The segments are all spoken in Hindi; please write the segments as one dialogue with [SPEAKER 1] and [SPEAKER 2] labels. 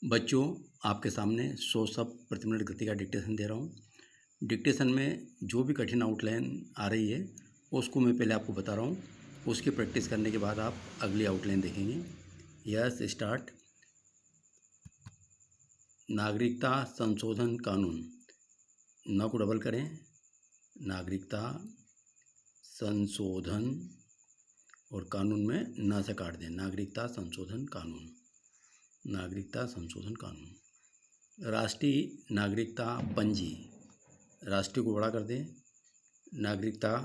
[SPEAKER 1] बच्चों, आपके सामने 100 शब्द प्रति मिनट गति का डिक्टेशन दे रहा हूँ। डिक्टेशन में जो भी कठिन आउटलाइन आ रही है उसको मैं पहले आपको बता रहा हूँ। उसकी प्रैक्टिस करने के बाद आप अगली आउटलाइन देखेंगे। Yes, start. नागरिकता संशोधन कानून, न को डबल करें। नागरिकता संशोधन और कानून में न से काट दें। नागरिकता संशोधन कानून, नागरिकता संशोधन कानून। राष्ट्रीय नागरिकता पंजी, राष्ट्रीय को बड़ा कर दें। नागरिकता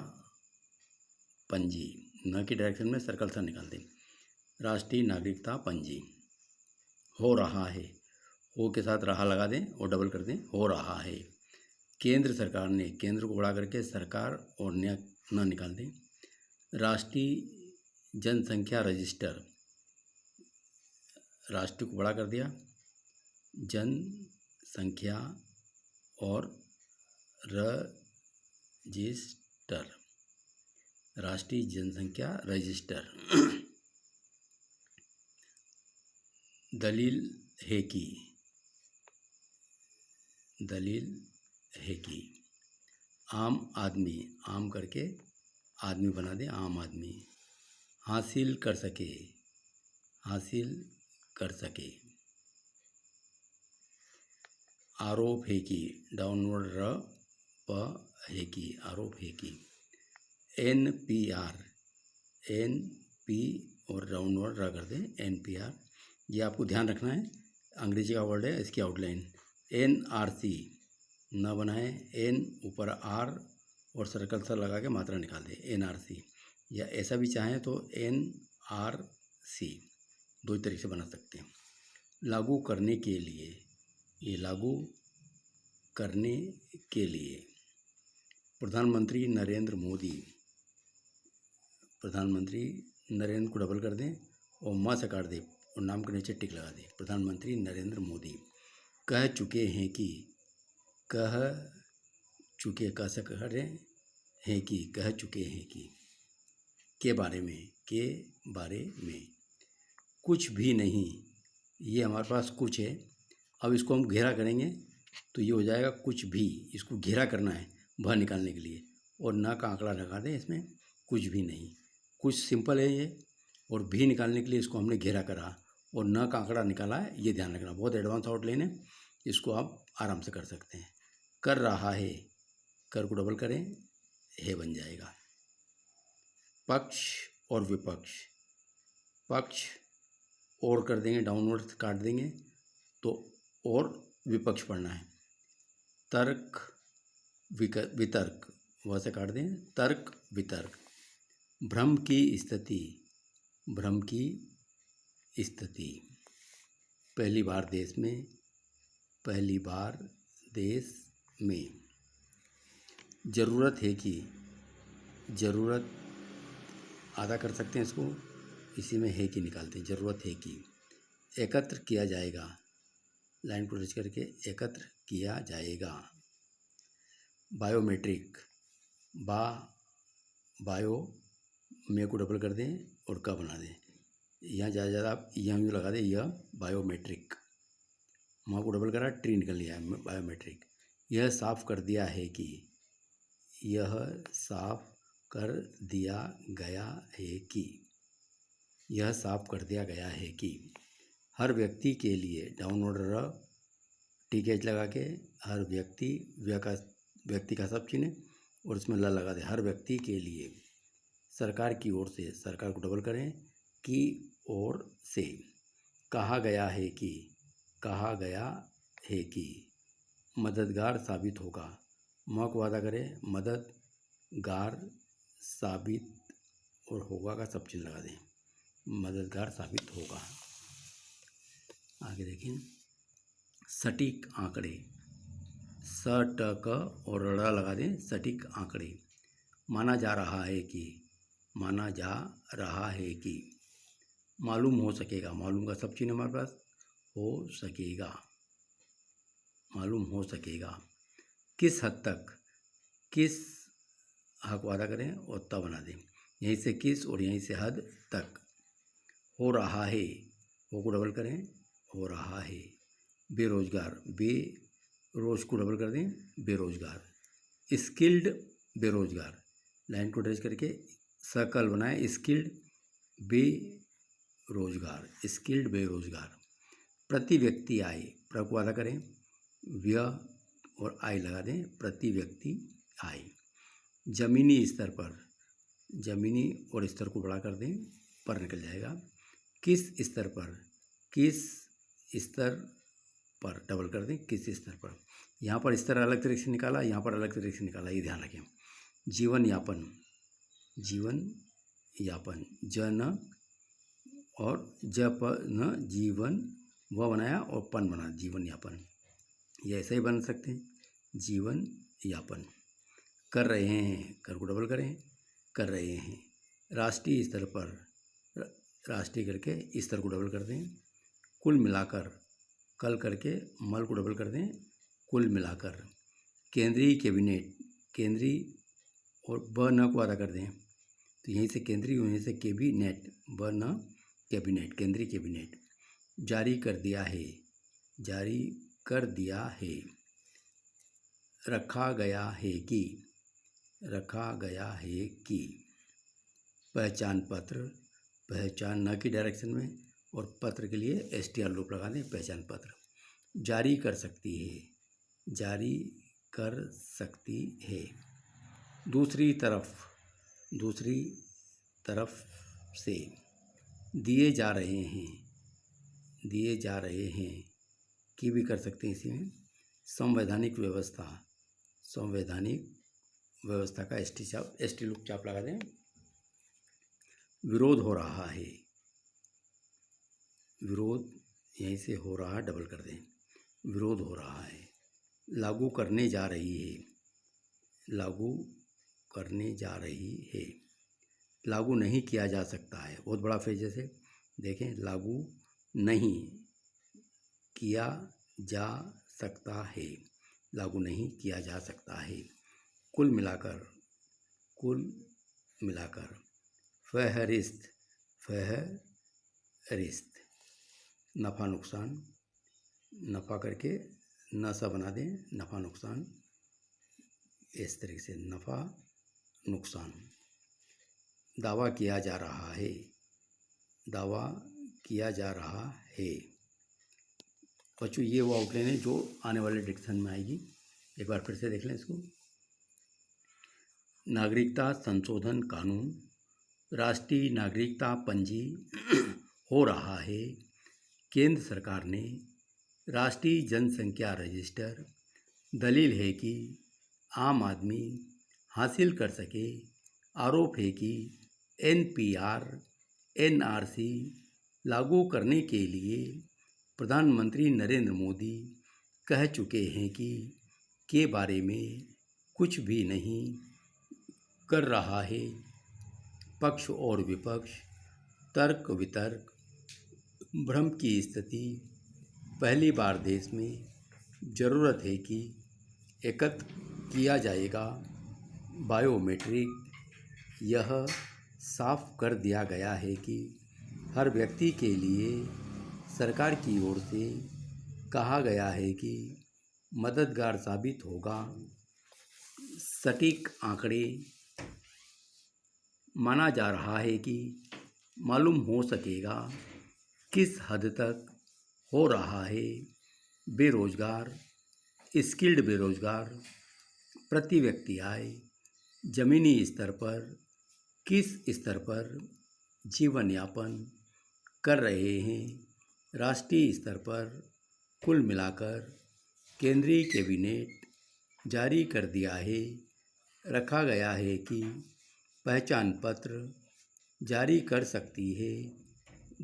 [SPEAKER 1] पंजी, न की डायरेक्शन में सर्कल सा निकाल दें। राष्ट्रीय नागरिकता पंजी। हो रहा है, हो के साथ रहा लगा दें और डबल कर दें। हो रहा है। केंद्र सरकार ने, केंद्र को बड़ा करके सरकार और न निकाल दें। राष्ट्रीय जनसंख्या रजिस्टर, राष्ट्रीय को बड़ा कर दिया। जनसंख्या और रजिस्टर, राष्ट्रीय जनसंख्या रजिस्टर। दलील है कि, दलील है कि। आम आदमी, आम करके आदमी बना दें। आम आदमी। हासिल कर सके, हासिल कर सके। आरोप है कि, डाउनवर्ड र प है कि, आरोप है कि। NPR, NP और डाउनवर्ड र कर दें। NPR, ये आपको ध्यान रखना है, अंग्रेजी का वर्ड है, इसकी आउटलाइन। NRC, न बनाए, N ऊपर R और सर्कल सा लगा के मात्रा निकाल दें। NRC, या ऐसा भी चाहें तो NRC, दो ही तरीके से बना सकते हैं। लागू करने के लिए, ये लागू करने के लिए। प्रधानमंत्री नरेंद्र मोदी, प्रधानमंत्री नरेंद्र को डबल कर दें और म से काट दें और नाम के नीचे टिक लगा दें। प्रधानमंत्री नरेंद्र मोदी। कह चुके हैं कि, कह चुके, कह से करें हैं कि, कह चुके हैं कि। के बारे में, के बारे में। कुछ भी नहीं, ये हमारे पास कुछ है, अब इसको हम घेरा करेंगे तो ये हो जाएगा कुछ भी। इसको घेरा करना है भ निकालने के लिए, और न का आंकड़ा लगा दें इसमें। कुछ भी नहीं, कुछ सिंपल है ये, और भी निकालने के लिए इसको हमने घेरा करा और न का आंकड़ा निकाला है, ये ध्यान रखना। बहुत एडवांस आउटलाइन है, इसको आप आराम से कर सकते हैं। कर रहा है, कर को डबल करें, है बन जाएगा। पक्ष और विपक्ष, पक्ष और कर देंगे, डाउनवर्ड काट देंगे तो और विपक्ष पढ़ना है। तर्क वितर्क, वह से काट दें। तर्क वितर्क। भ्रम की स्थिति, भ्रम की स्थिति। पहली बार देश में, पहली बार देश में। जरूरत है कि, जरूरत आधा कर सकते हैं इसको, इसी में है कि निकालते हैं। जरूरत है कि। एकत्र किया जाएगा, लाइन को टच करके एकत्र किया जाएगा। बायोमेट्रिक, बायो में को डबल कर दें और का बना दें। यहाँ ज़्यादा आप यहाँ यूँ लगा दें, यह बायोमेट्रिक। माँ को डबल करा, ट्री निकल लिया है, बायोमेट्रिक। यह साफ कर दिया है कि, यह साफ कर दिया गया है कि, यह साफ कर दिया गया है कि। हर व्यक्ति के लिए, डाउनवर्ड र टीकेज लगा के, हर व्यक्ति, व्यक्ति का सब चिन्ह और इसमें ल लगा दे। हर व्यक्ति के लिए। सरकार की ओर से, सरकार को डबल करें, की ओर से। कहा गया है कि, कहा गया है कि। मददगार साबित होगा, म को वादा करें, मददगार साबित और होगा का सब चिन्ह लगा दें। मददगार साबित होगा। आगे देखें। सटीक आंकड़े, स ट क और ड़ लगा दें। सटीक आंकड़े। माना जा रहा है कि, माना जा रहा है कि। मालूम हो सकेगा, मालूम का सब चिन्ह हमारे पास, हो सकेगा, मालूम हो सकेगा। किस हद तक, किस हक वादा करें और तब बना दें। यहीं से किस और यहीं से हद तक। हो रहा है, हो को डबल करें, हो रहा है। बेरोजगार, बे रोज को डबल कर दें, बेरोजगार। स्किल्ड बेरोजगार, लाइन को टच करके सर्कल बनाएं, स्किल्ड बेरोजगार, स्किल्ड बेरोजगार। प्रति व्यक्ति आय, प्र को आधा करें, व्यय और आय लगा दें, प्रति व्यक्ति आय। जमीनी स्तर पर, जमीनी और स्तर को बड़ा कर दें, पर निकल जाएगा। किस स्तर पर, किस स्तर पर डबल कर दें, किस स्तर पर। यहाँ पर स्तर अलग तरीके से निकाला, यहाँ पर अलग तरीके से निकाला, ये ध्यान रखें। जीवन यापन, जीवन यापन, जन और जपन, जीवन व बनाया और पन बना, जीवन यापन। ये ऐसे ही बन सकते हैं, जीवन यापन। कर रहे हैं, कर को डबल करें, कर रहे हैं। राष्ट्रीय स्तर पर, राष्ट्रीय करके स्तर को डबल कर दें। कुल मिलाकर, कल करके मल को डबल कर दें, कुल मिलाकर। केंद्रीय कैबिनेट, केंद्रीय और ब न को आधा कर दें, तो यहीं से केंद्रीय, वहीं से कैबिनेट, ब न कैबिनेट, केंद्रीय कैबिनेट। जारी कर दिया है, जारी कर दिया है। रखा गया है कि, रखा गया है कि। पहचान पत्र, पहचान न की डायरेक्शन में और पत्र के लिए STR लूप लगा दें, पहचान पत्र। जारी कर सकती है, जारी कर सकती है। दूसरी तरफ, दूसरी तरफ से। दिए जा रहे हैं, दिए जा रहे हैं की भी कर सकते हैं इसी में। संवैधानिक व्यवस्था, संवैधानिक व्यवस्था का ST लूप चाप लगा दें। विरोध हो रहा है, विरोध यहीं से हो रहा, डबल कर दें, विरोध हो रहा है। लागू करने जा रही है, लागू करने जा रही है। लागू नहीं किया जा सकता है, बहुत बड़ा फ्रेज है। देखें, लागू नहीं किया जा सकता है, लागू नहीं किया जा सकता है। कुल मिलाकर, कुल मिलाकर। फहरिस्त, फहरिस्त। नफ़ा नुकसान, नफ़ा करके नशा बना दें, नफ़ा नुकसान, इस तरीके से नफ़ा नुकसान। दावा किया जा रहा है, दावा किया जा रहा है। बच्चों, ये वो आउटलाइन है जो आने वाले डिक्शन में आएगी, एक बार फिर से देख लें इसको। नागरिकता संशोधन कानून, राष्ट्रीय नागरिकता पंजी हो रहा है। केंद्र सरकार ने राष्ट्रीय जनसंख्या रजिस्टर, दलील है कि आम आदमी हासिल कर सके। आरोप है कि NPR, NRC लागू करने के लिए प्रधानमंत्री नरेंद्र मोदी कह चुके हैं कि के बारे में कुछ भी नहीं कर रहा है। पक्ष और विपक्ष, तर्क वितर्क, भ्रम की स्थिति। पहली बार देश में ज़रूरत है कि एकत्र किया जाएगा बायोमेट्रिक। यह साफ कर दिया गया है कि हर व्यक्ति के लिए सरकार की ओर से कहा गया है कि मददगार साबित होगा। सटीक आंकड़े माना जा रहा है कि मालूम हो सकेगा किस हद तक हो रहा है बेरोजगार, स्किल्ड बेरोजगार। प्रति व्यक्ति आय, जमीनी स्तर पर किस स्तर पर जीवन यापन कर रहे हैं। राष्ट्रीय स्तर पर कुल मिलाकर केंद्रीय कैबिनेट जारी कर दिया है। रखा गया है कि पहचान पत्र जारी कर सकती है।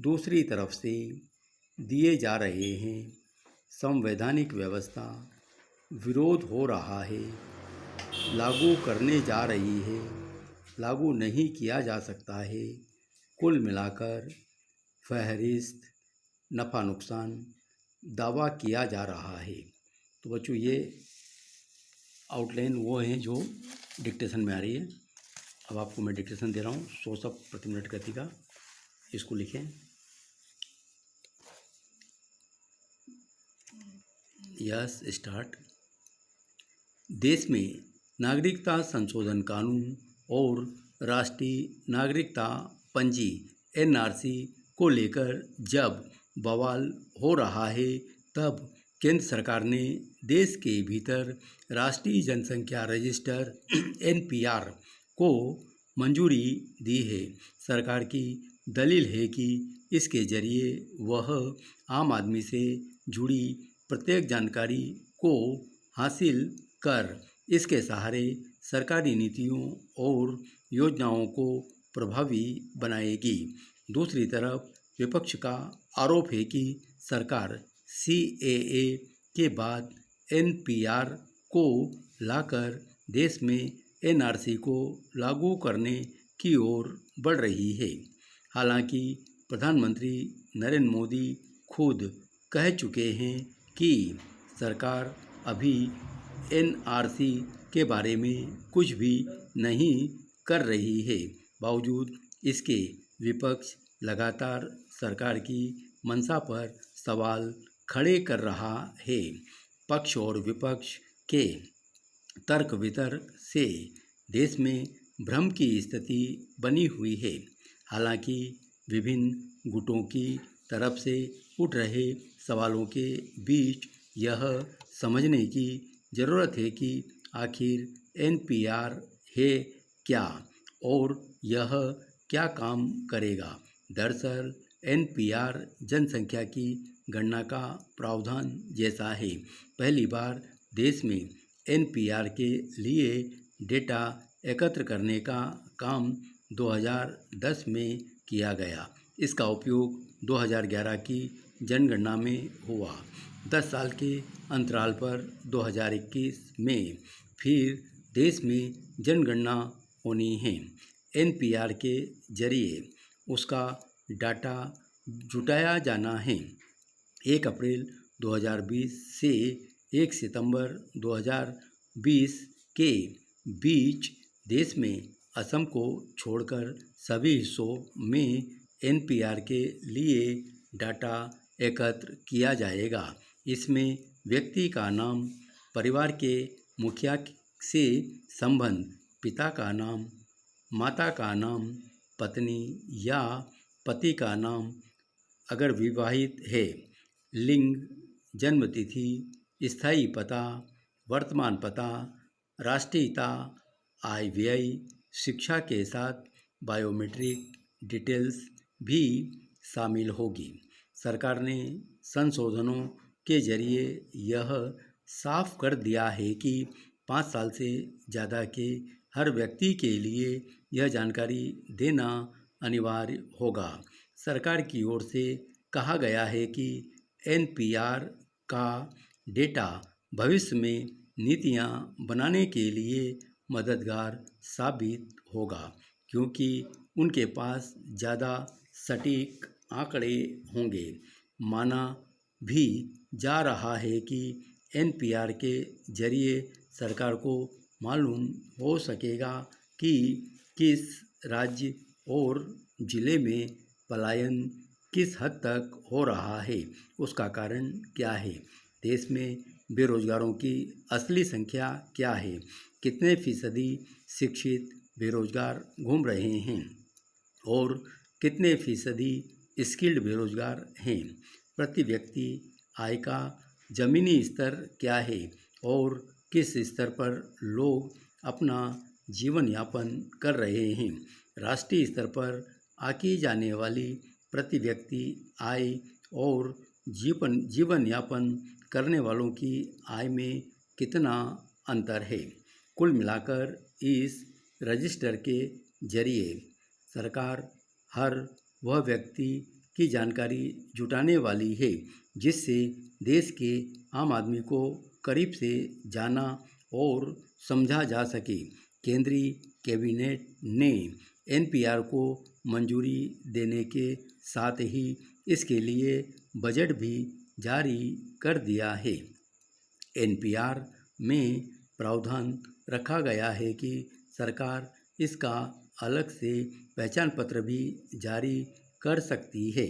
[SPEAKER 1] दूसरी तरफ से दिए जा रहे हैं संवैधानिक व्यवस्था। विरोध हो रहा है, लागू करने जा रही है, लागू नहीं किया जा सकता है। कुल मिलाकर फहरिस्त, नफ़ा नुकसान, दावा किया जा रहा है। तो बच्चों, ये आउटलाइन वो हैं जो डिक्टेशन में आ रही है। अब आपको मैं डिक्टेशन दे रहा हूँ 100 शब्द प्रति मिनट गति का, इसको लिखें। Yes start. देश में नागरिकता संशोधन कानून और राष्ट्रीय नागरिकता पंजी एनआरसी को लेकर जब बवाल हो रहा है, तब केंद्र सरकार ने देश के भीतर राष्ट्रीय जनसंख्या रजिस्टर एनपीआर को मंजूरी दी है। सरकार की दलील है कि इसके जरिए वह आम आदमी से जुड़ी प्रत्येक जानकारी को हासिल कर इसके सहारे सरकारी नीतियों और योजनाओं को प्रभावी बनाएगी। दूसरी तरफ विपक्ष का आरोप है कि सरकार सीएए के बाद एनपीआर को लाकर देश में एनआरसी को लागू करने की ओर बढ़ रही है। हालांकि प्रधानमंत्री नरेंद्र मोदी खुद कह चुके हैं कि सरकार अभी एनआरसी के बारे में कुछ भी नहीं कर रही है। बावजूद इसके विपक्ष लगातार सरकार की मंशा पर सवाल खड़े कर रहा है। पक्ष और विपक्ष के तर्क वितर्क से देश में भ्रम की स्थिति बनी हुई है। हालांकि विभिन्न गुटों की तरफ से उठ रहे सवालों के बीच यह समझने की ज़रूरत है कि आखिर एनपीआर है क्या और यह क्या काम करेगा। दरअसल एनपीआर जनसंख्या की गणना का प्रावधान जैसा है। पहली बार देश में एनपीआर के लिए डेटा एकत्र करने का काम 2010 में किया गया। इसका उपयोग 2011 की जनगणना में हुआ। 10 साल के अंतराल पर 2021 में फिर देश में जनगणना होनी है। एनपीआर के जरिए उसका डाटा जुटाया जाना है। 1 अप्रैल 2020 से 1 सितंबर 2020 के बीच देश में असम को छोड़कर सभी हिस्सों में एनपीआर के लिए डाटा एकत्र किया जाएगा। इसमें व्यक्ति का नाम, परिवार के मुखिया से संबंध, पिता का नाम, माता का नाम, पत्नी या पति का नाम अगर विवाहित है, लिंग, जन्मतिथि, स्थायी पता, वर्तमान पता, राष्ट्रीयता, आय व्यय, शिक्षा के साथ बायोमेट्रिक डिटेल्स भी शामिल होगी। सरकार ने संशोधनों के जरिए यह साफ कर दिया है कि 5 साल से ज़्यादा के हर व्यक्ति के लिए यह जानकारी देना अनिवार्य होगा। सरकार की ओर से कहा गया है कि एनपीआर का डेटा भविष्य में नीतियां बनाने के लिए मददगार साबित होगा, क्योंकि उनके पास ज़्यादा सटीक आंकड़े होंगे। माना भी जा रहा है कि एनपीआर के जरिए सरकार को मालूम हो सकेगा कि किस राज्य और ज़िले में पलायन किस हद तक हो रहा है, उसका कारण क्या है, देश में बेरोजगारों की असली संख्या क्या है, कितने फीसदी शिक्षित बेरोजगार घूम रहे हैं और कितने फीसदी स्किल्ड बेरोजगार हैं, प्रति व्यक्ति आय का ज़मीनी स्तर क्या है और किस स्तर पर लोग अपना जीवन यापन कर रहे हैं। राष्ट्रीय स्तर पर आकी जाने वाली प्रति व्यक्ति आय और जीवन यापन करने वालों की आय में कितना अंतर है। कुल मिलाकर इस रजिस्टर के जरिए सरकार हर वह व्यक्ति की जानकारी जुटाने वाली है जिससे देश के आम आदमी को करीब से जाना और समझा जा सके। केंद्रीय कैबिनेट ने एनपीआर को मंजूरी देने के साथ ही इसके लिए बजट भी जारी कर दिया है। एनपीआर में प्रावधान रखा गया है कि सरकार इसका अलग से पहचान पत्र भी जारी कर सकती है।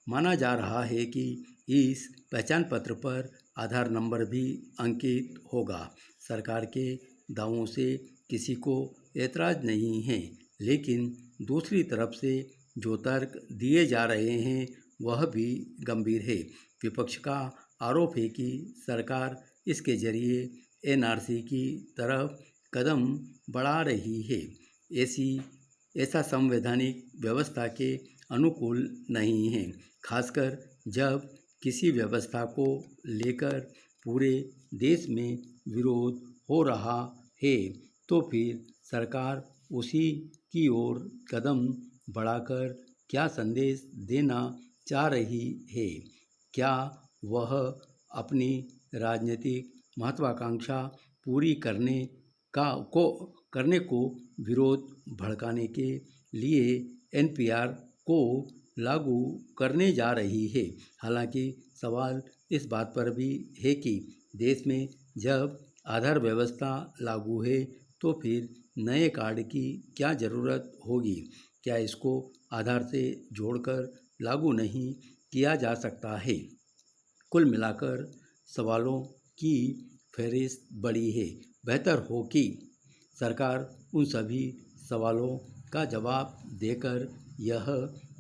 [SPEAKER 1] माना जा रहा है कि इस पहचान पत्र पर आधार नंबर भी अंकित होगा। सरकार के दावों से किसी को एतराज़ नहीं है, लेकिन दूसरी तरफ से जो तर्क दिए जा रहे हैं वह भी गंभीर है। विपक्ष का आरोप है कि सरकार इसके जरिए एनआरसी की तरफ कदम बढ़ा रही है। ऐसा संवैधानिक व्यवस्था के अनुकूल नहीं है, खासकर जब किसी व्यवस्था को लेकर पूरे देश में विरोध हो रहा है, तो फिर सरकार उसी की ओर कदम बढ़ाकर क्या संदेश देना चाह रही है? क्या वह अपनी राजनीतिक महत्वाकांक्षा पूरी करने को विरोध भड़काने के लिए एनपीआर को लागू करने जा रही है? हालांकि सवाल इस बात पर भी है कि देश में जब आधार व्यवस्था लागू है तो फिर नए कार्ड की क्या ज़रूरत होगी? क्या इसको आधार से जोड़कर लागू नहीं किया जा सकता है? कुल मिलाकर सवालों की फहरिस्त बड़ी है। बेहतर हो कि सरकार उन सभी सवालों का जवाब देकर यह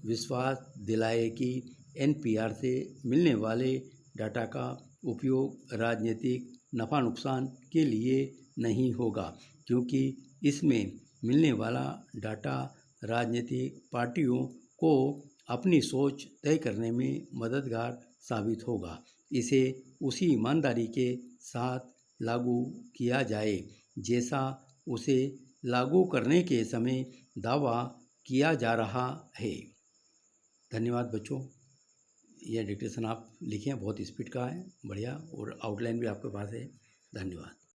[SPEAKER 1] विश्वास दिलाए कि एनपीआर से मिलने वाले डाटा का उपयोग राजनीतिक नफ़ा नुकसान के लिए नहीं होगा, क्योंकि इसमें मिलने वाला डाटा राजनीतिक पार्टियों को अपनी सोच तय करने में मददगार साबित होगा। इसे उसी ईमानदारी के साथ लागू किया जाए जैसा उसे लागू करने के समय दावा किया जा रहा है। धन्यवाद बच्चों। यह डिक्टेशन आप लिखें, बहुत स्पीड का है, बढ़िया, और आउटलाइन भी आपके पास है। धन्यवाद।